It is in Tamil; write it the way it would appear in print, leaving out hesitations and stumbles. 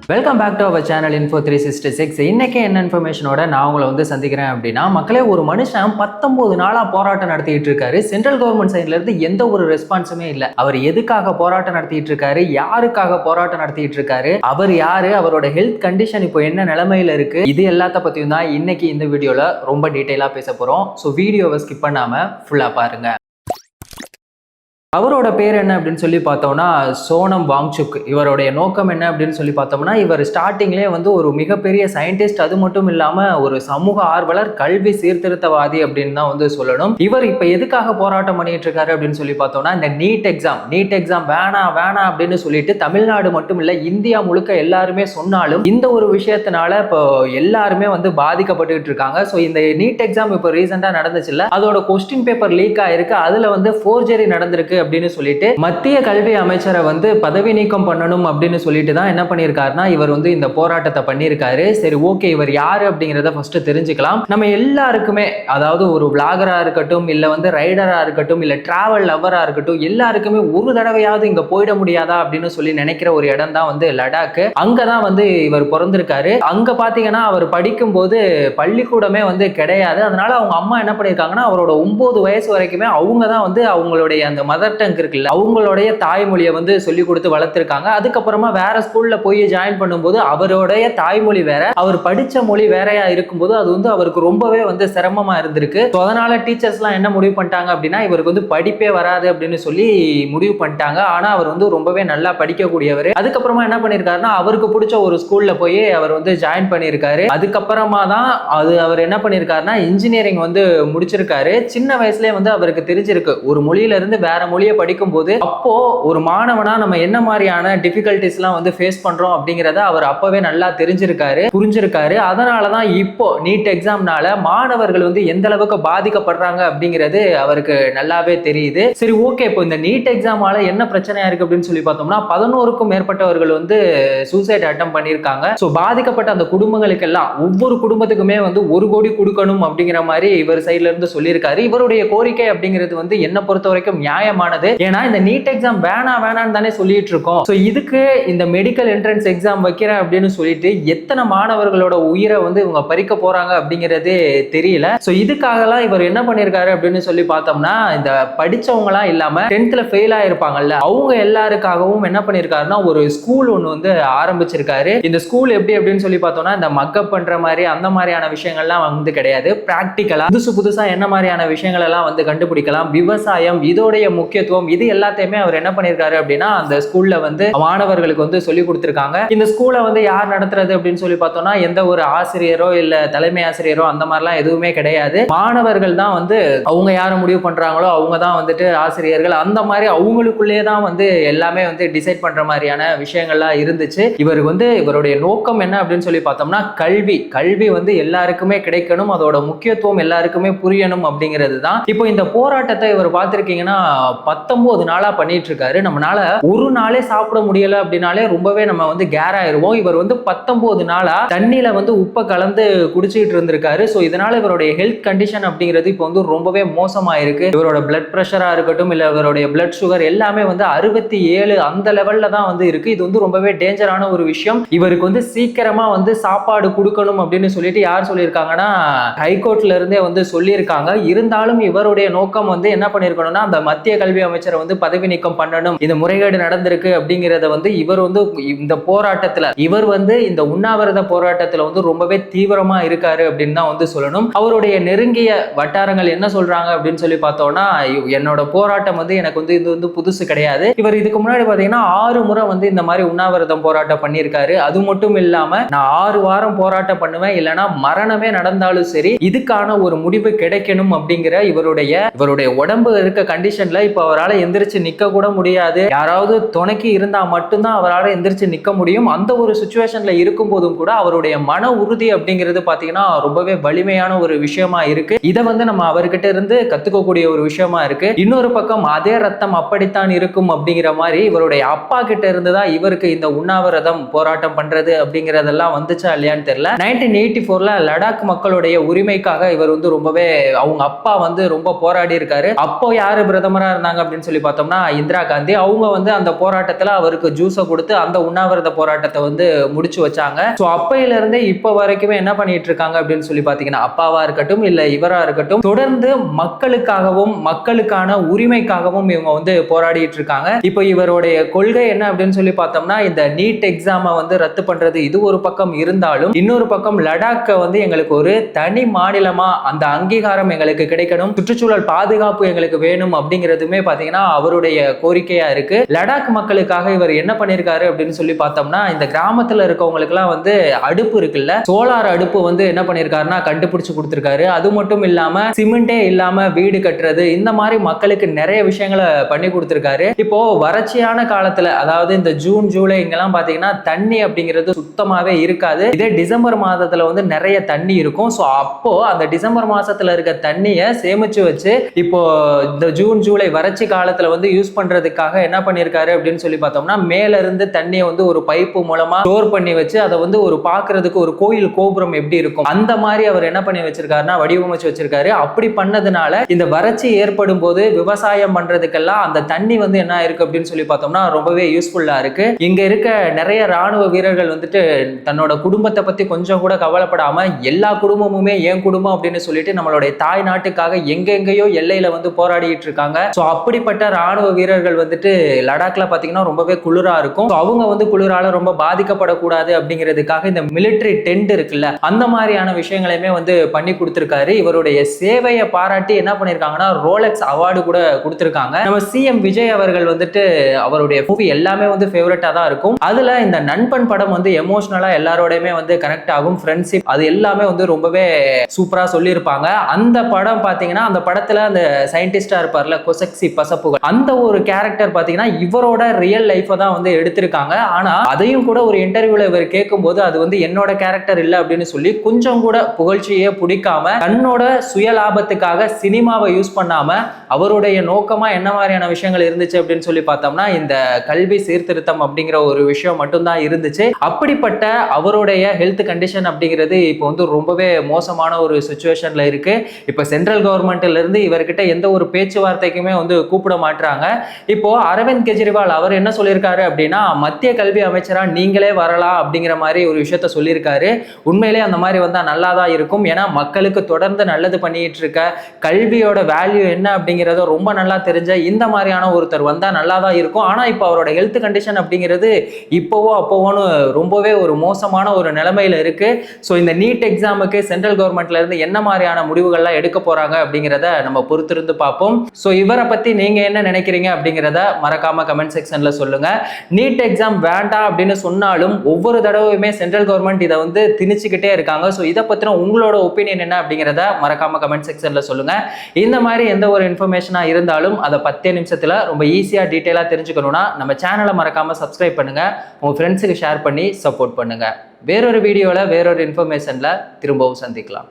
Welcome back to our channel Info 366. இன்னைக்கு என்ன இன்ஃபர்மேஷனோட நான் உங்களை சந்திக்கிறேன் அப்படின்னா, மக்களே ஒரு மனுஷன் 19 நாளா போராட்டம் நடத்திட்டு இருக்காரு. சென்ட்ரல் கவர்மெண்ட் சைட்ல இருந்து எந்த ஒரு ரெஸ்பான்ஸுமே இல்ல. அவர் எதுக்காக போராட்டம் நடத்திட்டு இருக்காரு, யாருக்காக போராட்டம் நடத்திட்டு இருக்காரு, அவர் யாரு, அவரோட ஹெல்த் கண்டிஷன் இப்போ என்ன நிலைமையில இருக்கு, இது எல்லாத்த பத்தியும் தான் இன்னைக்கு இந்த வீடியோல ரொம்ப டீடைலா பேச போறோம். ஸோ வீடியோவை ஸ்கிப் பண்ணாம ஃபுல்லா பாருங்க. அவரோட பேர் என்ன அப்படின்னு சொல்லி பார்த்தோம்னா சோனம் வாங்சுக். இவருடைய நோக்கம் என்ன அப்படின்னு சொல்லி பார்த்தோம்னா, இவர் ஸ்டார்டிங்லேயே ஒரு மிகப்பெரிய சயின்டிஸ்ட், அது மட்டும் இல்லாம ஒரு சமூக ஆர்வலர், கல்வி சீர்திருத்தவாதி அப்படின்னு தான் சொல்லணும். இவர் இப்ப எதுக்காக போராட்டம் பண்ணிட்டு இருக்காரு அப்படின்னு சொல்லி பார்த்தோம்னா, இந்த நீட் எக்ஸாம் வேணாம் அப்படின்னு சொல்லிட்டு தமிழ்நாடு மட்டும் இல்ல இந்தியா முழுக்க எல்லாருமே சொன்னாலும் இந்த ஒரு விஷயத்தினால இப்போ எல்லாருமே பாதிக்கப்பட்டு இருக்காங்க. ஸோ இந்த நீட் எக்ஸாம் இப்போ ரீசெண்டா நடந்துச்சு இல்ல, அதோட கொஸ்டின் பேப்பர் லீக் ஆயிருக்கு, அதுல ஃபோர்ஜரி நடந்திருக்கு அப்படின்னு சொல்லிட்டு மத்திய கல்வி அமைச்சரை பதவி நீக்கம் பண்ணணும் அப்படின்னு சொல்லிட்டு தான் என்ன பண்ணியிருக்காருன்னா இவர் இந்த போராட்டத்தை பண்ணியிருக்காரு. சரி, ஓகே, இவர் யாரு அப்படிங்கிறத ஃபர்ஸ்ட் தெரிஞ்சுக்கலாம். நம்ம எல்லாருக்குமே, அதாவது ஒரு விளாகரா இருக்கட்டும், இல்ல ரைடரா இருக்கட்டும், இல்ல டிராவல் லவரா இருக்கட்டும், எல்லாருக்குமே ஒரு தடவையாவது இங்க போயிட முடியாதா அப்படின்னு சொல்லி நினைக்கிற ஒரு இடம் தான் லடாக். அங்கதான் இவர் பிறந்திருக்காரு. அங்க பாத்தீங்கன்னா அவர் படிக்கும் போது பள்ளிக்கூடமே கிடையாது. அதனால அவங்க அம்மா என்ன பண்ணிருக்காங்கன்னா அவரோட 9 வயசு வரைக்குமே அவங்க தான் அவங்களுடைய அந்த மதர் டங் இருக்குல்ல, அவங்களுடைய தாய்மொழியை சொல்லி கொடுத்து வளர்த்திருக்காங்க. அதுக்கப்புறமா வேற ஸ்கூல்ல போய் ஜாயின் பண்ணும்போது அவருடைய தாய்மொழி வேற, அவர் படிச்ச மொழி வேறையா இருக்கும்போது அது அவருக்கு ரொம்பவே சிரமமா இருந்திருக்கு. அதனால டீச்சர்ஸ் எல்லாம் என்ன முடிவு பண்ணிட்டாங்க அப்படின்னா, இவருக்கு படிப்பே வராது அப்படின்னு சொல்லி முடிவு பண்ணிட்டாங்க. ஆனா அவர் ரொம்பவே நல்லா படிக்கக்கூடியவர். அதுக்கப்புறமா என்ன பண்ணிருக்காருன்னா அவருக்கு பிடிச்ச ஒரு ஸ்கூல்ல போய் அவர் ஜாயின் பண்ணிருக்காரு. அதுக்கப்புறமா தான் அவர் என்ன பண்ணிருக்காருன்னா இன்ஜினியரிங் முடிச்சிருக்காரு. சின்ன வயசுலயே அவருக்கு தெரிஞ்சிருக்கு ஒரு மொழியில இருந்து வேற மொழியை படிக்கும் போது அப்போ ஒரு மாணவனா நம்ம என்ன மாதிரியான டிஃபிகல்டிஸ் எல்லாம் ஃபேஸ் பண்றோம் அப்படிங்கறத அவர் அப்பவே நல்லா தெரிஞ்சிருக்காரு, புரிஞ்சிருக்காரு. அதனாலதான் இப்போ நீட் எக்ஸாம்னால மாணவர்கள் எந்த அளவுக்கு பாதிக்கப்படுறாங்க அப்படிங்கிறது அவருக்கு நல்லாவே தெரியுது. சரி, ஓகே, இப்போ இந்த நீட் எக்ஸாமால என்ன பிரச்சனையா இருக்கு அப்படின்னு சொல்லி பார்த்தோம்னா 11க்கும் மேற்பட்டவர்கள் சூசைட் அட்டம் பண்ணிருக்காங்க. சோ பாதிக்கப்பட்ட அந்த குடும்பங்களுக்கு எல்லாம் ஒவ்வொரு குடும்பத்துக்குமே 1 கோடி கொடுக்கணும் அப்படிங்கிற மாதிரி இவர் சைட்ல இருந்து சொல்லியிருக்காரு. இவருடைய கோரிக்கை அப்படிங்கிறது என்ன பொறுத்த வரைக்கும் நியாயமானது. ஏன்னா இந்த நீட் எக்ஸாம் வேணான்னு தானே சொல்லிட்டு இருக்கோம். சோ இதுக்கு இந்த மெடிக்கல் என்ட்ரன்ஸ் எக்ஸாம் வைக்கிறேன் அப்படின்னு சொல்லிட்டு எத்தனை மாணவர்களோட உயிரை இவங்க பறிக்க போறாங்க அப்படிங்கிறதே தெரியல. சோ இதுக்காகலாம் இவர் என்ன பண்ணிருக்காரு அப்படின்னு சொல்லி பார்த்தோம்னா, இந்த படிச்சவங்க எல்லாம் இல்லாம 10th ஃபெயில் ஆயிருப்பாங்கல்ல, அவங்க எல்லாருக்காகவும் என்ன பண்ணிருக்காருன்னா ஒரு ஸ்கூல் ஒண்ணு ஆரம்பிச்சிருக்காரு. இந்த ஸ்கூல் எப்படி அப்படின்னு சொல்லி பார்த்தோம்னா, இந்த மக்கப் பண்ற மாதிரி அந்த மாதிரியான விஷயங்கள்லாம் கிடையாது. பிராக்டிக்கலா புதுசா என்ன மாதிரியான விஷயங்கள் எல்லாம் கண்டுபிடிக்கலாம், விவசாயம், இதோடைய முக்கியத்துவம், இது எல்லாத்தையுமே அவர் என்ன பண்ணிருக்காரு அப்படின்னா அந்த ஸ்கூல்ல மாணவர்களுக்கு சொல்லி கொடுத்திருக்காங்க. இந்த ஸ்கூலை யார் நடத்துறது அப்படின்னு சொல்லி பார்த்தோம்னா எந்த ஒரு ஆசிரியரோ இல்ல தலைமை ஆசிரியரோ அந்த மாதிரிலாம் எதுவுமே கிடையாது. மாணவர்கள் தான் அவங்க யாரை முடிவு பண்றாங்களோ அவங்க தான் ஆசிரியர்கள். அந்த மாதிரி அவங்களுக்குள்ளே தான் எல்லாமே டிசைட் பண்ற மாதிரியான விஷயங்கள்லாம் இருந்துச்சு. இவருக்கு இவருடைய நோக்கம் என்ன அப்படின்னு சொல்லி பார்த்தோம்னா கல்வி எல்லாருக்குமே கிடைக்கணும், அதோட முக்கியத்துவம் எல்லாருக்குமே புரியணும் அப்படிங்கிறது தான். இப்போ இந்த போராட்டத்தை இவர் பார்த்திருக்கீங்கன்னா 19 நாளா பண்ணிட்டு இருக்காரு. நம்மளால ஒரு நாளே சாப்பிட முடியல அப்படின்னாலே ரொம்பவே நம்ம கேர் ஆயிருவோம். இவர் 19 நாளா தண்ணியில உப்பை கலந்து குடிச்சிட்டு இருந்திருக்காரு. சோ இதனால இவருடைய ஹெல்த் கண்டிஷன் அப்படிங்கிறது இப்போ ரொம்பவே மோசமா இருக்கு. இவரோட பிளட் பிரஷரா இருக்கட்டும், இல்ல இவருடைய பிளட் சுகர் எல்லாமே 67 அந்த லெவல்ல தான் இருக்கு. இது ரொம்பவே டேஞ்சரான ஒரு விஷயம். இவருக்கு சீக்கிரமா சாப்பாடு கொடுக்கணும் அப்படின்னு சொல்லிட்டு யார் சொல்லியிருக்காங்கன்னா ஹைகோர்ட்ல இருந்தே சொல்லியிருக்காங்க. இருந்தாலும் இவருடைய நோக்கம் என்ன பண்ணிருக்கணும்னா அந்த மத்திய கல்வி அமைச்சரை பதவி நீக்கம் பண்ணணும், இந்த முறைகேடு நடந்திருக்கு அப்படிங்கறத இவர் இந்த போராட்டத்துல இவர் இந்த உண்ணாவிரத போராட்டத்துல ரொம்பவே தீவிரமா இருக்காரு அப்படின்னு தான் சொல்லணும். அவருடைய நெருங்கிய வட்டாரங்கள் என்ன சொல்றாங்க அப்படின்னு சொல்லி பார்த்தோம்னா, என்னோட போராட்டம் எனக்கு இது புதுசு கிடையாது. இவர் இதுக்கு முன்னாடி பாத்தீங்கன்னா 6 முறை இந்த மாதிரி உண்ணாவிரதம் போராட்டம் பண்ணியிருக்காரு. அது மட்டும் இல்லாம நான் 6 வாரம் போராட்டம் பண்ணுவேன், இல்லைன்னா மரணமே நடந்தாலும் சரி இதுக்கான ஒரு முடிவு கிடைக்கணும் அப்படிங்கிற இவருடைய உடம்பு இருக்க கண்டிஷன்ல இப்ப அவரால் எந்திரிச்சு நிக்க கூட முடியாது. யாராவது துணைக்கு இருந்தா மட்டும்தான் அவரால் எந்திரிச்சு நிக்க முடியும். அந்த ஒரு சிச்சுவேஷன்ல இருக்கும் போதும் கூட அவருடைய மன உறுதி அப்படிங்கிறது பாத்தீங்கன்னா ரொம்பவே வலிமையான ஒரு விஷயமா இருக்கு. இதை நம்ம அவர்கிட்ட இருந்து கத்துக்கக்கூடிய ஒரு விஷயமா இருக்கு. இன்னொரு பக்கம் அதே ரத்தம் அப்படித்தான் இருக்கும் அப்படிங்கிற மாதிரி இவருடைய அப்பா கிட்ட இருந்துதான் இவருக்கு இந்த உண்ணாவிரதம் போராட்டம் பண்றது அப்படிங்கறதெல்லாம் வந்துச்சா இல்லையான்னு தெரியல. 1984ல லடாக் மக்களுடைய உரிமைக்காக இவர் ரொம்பவே அவங்க அப்பா ரொம்ப போராடி இருக்காரு. அப்போ யாரு பிரதமரா இருந்தாங்க இருந்தாங்க அப்படின்னு சொல்லி பார்த்தோம்னா இந்திரா காந்தி. அவங்க வந்து அந்த போராட்டத்துல அவருக்கு ஜூஸை கொடுத்து அந்த உண்ணாவிரத போராட்டத்தை வந்து முடிச்சு வச்சாங்க. ஸோ அப்பையில இருந்தே இப்போ வரைக்குமே என்ன பண்ணிட்டு இருக்காங்க அப்படின்னு சொல்லி பார்த்தீங்கன்னா, அப்பாவா இருக்கட்டும் இல்ல இவரா இருக்கட்டும், தொடர்ந்து மக்களுக்காகவும் மக்களுக்கான உரிமைக்காகவும் இவங்க வந்து போராடிட்டு இருக்காங்க. இப்போ இவருடைய கொள்கை என்ன அப்படின்னு சொல்லி பார்த்தோம்னா, இந்த நீட் எக்ஸாமை வந்து ரத்து பண்றது இது ஒரு பக்கம் இருந்தாலும், இன்னொரு பக்கம் லடாக்கை வந்து எங்களுக்கு ஒரு தனி மாநிலமா அந்த அங்கீகாரம் எங்களுக்கு கிடைக்கணும், சுற்றுச்சூழல் பாதுகாப்பு எங்களுக்கு வேணும் அப்படிங்கிறதுமே பாத்தீங்கன்னா அவருடைய கோரிக்கையா இருக்கு. லடாக் மக்களுக்காக இவர் என்ன பண்ணிருக்காரு அப்படின்னு சொல்லி பார்த்தோம்னா, இந்த கிராமத்துல இருக்கவங்களுக்கு எல்லாம் வந்து அடுப்பு இருக்குல்ல, சோலார் அடுப்பு வந்து என்ன பண்ணிருக்காருன்னா கண்டுபிடிச்சு கொடுத்திருக்காரு. அது மட்டும் இல்லாம சிமெண்டே இல்லாம வீடு கட்டுறது, இந்த மாதிரி மக்களுக்கு நிறைய விஷயங்களை பண்ணி கொடுத்திருக்காரு. இப்போ வறட்சியான காலத்துல, அதாவது இந்த ஜூன் ஜூலை இங்கெல்லாம் பாத்தீங்கன்னா தண்ணி அப்படிங்கிறது சுத்தமாவே இருக்காது. இதே டிசம்பர் மாதத்துல வந்து நிறைய தண்ணி இருக்கும். ஸோ அப்போ அந்த டிசம்பர் மாசத்துல இருக்க தண்ணியை சேமிச்சு வச்சு இப்போ இந்த ஜூன் ஜூலை வறட்சி காலத்துல வந்து யூஸ் பண்றதுக்காக என்ன பண்ணிருக்காரு அப்படின்னு சொல்லி பார்த்தோம்னா, மேல இருந்து தண்ணியை வந்து ஒரு பைப்பு மூலமா ஸ்டோர் பண்ணி வச்சு அதை வந்து ஒரு பாக்குறதுக்கு ஒரு கோயில் கோபுரம் எப்படி இருக்கும் அந்த மாதிரி அவர் என்ன பண்ணி வச்சிருக்காருன்னா வடிவமைச்சு வச்சிருக்காரு. அப்படி பண்ணதுனால இந்த வறட்சி ஏற்படும் போது விவசாயம் பண்றதுக்கெல்லாம் அந்த தண்ணி வந்து என்ன இருக்கு அப்படின்னு சொல்லி பார்த்தோம்னா ரொம்பவே யூஸ்ஃபுல்லா இருக்கு. இங்க இருக்க நிறைய ராணுவ வீரர்கள் வந்துட்டு தன்னோட குடும்பத்தை பத்தி கொஞ்சம் கூட கவலைப்படாம எல்லா குடும்பமுமே என் குடும்பம் அப்படின்னு சொல்லிட்டு நம்மளுடைய தாய் நாட்டுக்காக எங்கெங்கயோ எல்லையில வந்து போராடிட்டு இருக்காங்க. சோ அப்படிப்பட்ட ராணுவ வீரர்கள் வந்துட்டு லடாக்ல பாத்தீங்கன்னா ரொம்பவே குளிரா இருக்கும். அவங்க வந்து குளிரால ரொம்ப பாதிக்கப்படக்கூடாது அப்படிங்கிறதுக்காக இந்த மிலிட்டரி டென்ட் இருக்குல்ல, அந்த மாதிரியான விஷயங்களையுமே வந்து பண்ணி கொடுத்திருக்காரு. இவருடைய சேவையை பாராட்டி என்ன பண்ணிருக்காங்கன்னா ரோலெக்ஸ் அவார்டு கூட கொடுத்திருக்காங்க. நம்ம சிஎம் விஜய் அவர்கள் வந்துட்டு அவருடைய மூவி எல்லாமே வந்து ஃபேவரட்டா தான் இருக்கும். அதுல இந்த நண்பன் படம் வந்து எமோஷனலா எல்லாரோடையுமே வந்து கனெக்ட் ஆகும். ஃப்ரெண்ட்ஷிப் அது எல்லாமே வந்து ரொம்பவே சூப்பரா சொல்லியிருப்பாங்க. அந்த படம் பாத்தீங்கன்னா அந்த படத்துல அந்த சயின்டிஸ்டா இருப்பார்ல கொசக்சி பசப்புகள், அந்த ஒரு கேரக்டர் பாத்தீங்கன்னா இவரோட ரியல் லைஃபை தான் வந்து எடுத்திருக்காங்க. ஆனா அதையும் கூட ஒரு இன்டர்வியூல இவர் கேட்கும்போது அது வந்து என்னோட கேரக்டர் இல்லை அப்படின்னு சொல்லி கொஞ்சம் கூட புகழ்ச்சியே பிடிக்காம தன்னோட சுயலாபத்துக்காக சினிமாவை யூஸ் பண்ணாம அவருடைய நோக்கமா என்ன மாதிரியான விஷயங்கள் இருந்துச்சு அப்படின்னு சொல்லி பார்த்தோம்னா இந்த கல்வி சீர்திருத்தம் அப்படிங்கிற ஒரு விஷயம் மட்டும்தான் இருந்துச்சு. அப்படிப்பட்ட அவருடைய ஹெல்த் கண்டிஷன் அப்படிங்கிறது இப்போ வந்து ரொம்பவே மோசமான ஒரு சுச்சுவேஷன்ல இருக்கு. இப்போ சென்ட்ரல் கவர்மெண்ட்ல இருந்து இவர்கிட்ட எந்த ஒரு பேச்சுவார்த்தைக்குமே வந்து கூப்பிட மாட்டாங்க. இப்போ அரவிந்த் கெஜ்ரிவால் அவர் என்ன சொல்லியிருக்காரு அப்படின்னா, மத்திய கல்வி அமைச்சரா நீங்களே வரலாம் அப்படிங்கிற மாதிரி ஒரு விஷயத்த சொல்லியிருக்காரு. உண்மையிலே அந்த மாதிரி வந்தா நல்லா தான் இருக்கும். ஏன்னா மக்களுக்கு தொடர்ந்து நல்லது பண்ணிட்டு இருக்க, கல்வியோட வேல்யூ என்ன அப்படிங்கிறத ரொம்ப நல்லா தெரிஞ்ச இந்த மாதிரியான ஒருத்தர் வந்தா நல்லா தான் இருக்கும். ஆனா இப்போ அவரோட ஹெல்த் கண்டிஷன் அப்படிங்கிறது இப்போவோ அப்போவோன்னு ரொம்பவே ஒரு மோசமான ஒரு நிலைமையில இருக்கு. ஸோ இந்த நீட் எக்ஸாமுக்கு சென்ட்ரல் கவர்மெண்ட்ல இருந்து என்ன மாதிரியான முடிவுகள்லாம் எடுக்க போறாங்க அப்படிங்கிறத நம்ம பொறுத்திருந்து பார்ப்போம். ஸோ இவரை பத்தி நீங்க என்ன நினைக்கிறீங்க அப்படிங்கிறத மறக்காம கமெண்ட் செக்ஷன்ல சொல்லுங்க. நீட் எக்ஸாம் வேண்டாம் அப்படின்னு சொன்னாலும் ஒவ்வொரு தடவையுமே சென்ட்ரல் கவர்மெண்ட் இதை வந்து திணிச்சுக்கிட்டே இருக்காங்க. ஸோ இதை பத்தின உங்களோட ஒப்பீனியன் என்ன அப்படிங்கிறத மறக்காம கமெண்ட் செக்ஷன்ல சொல்லுங்க. இந்த மாதிரி எந்த ஒரு இன்ஃபர்மேஷனா இருந்தாலும் அதை 10 நிமிஷத்துல ரொம்ப ஈஸியா டீட்டெயிலா தெரிஞ்சுக்கணும்னா நம்ம சேனலை மறக்காம சப்ஸ்கிரைப் பண்ணுங்க, உங்க ஃப்ரெண்ட்ஸுக்கு ஷேர் பண்ணி சப்போர்ட் பண்ணுங்க. வேறொரு வீடியோல வேறொரு இன்ஃபர்மேஷன்ல திரும்பவும் சந்திக்கலாம்.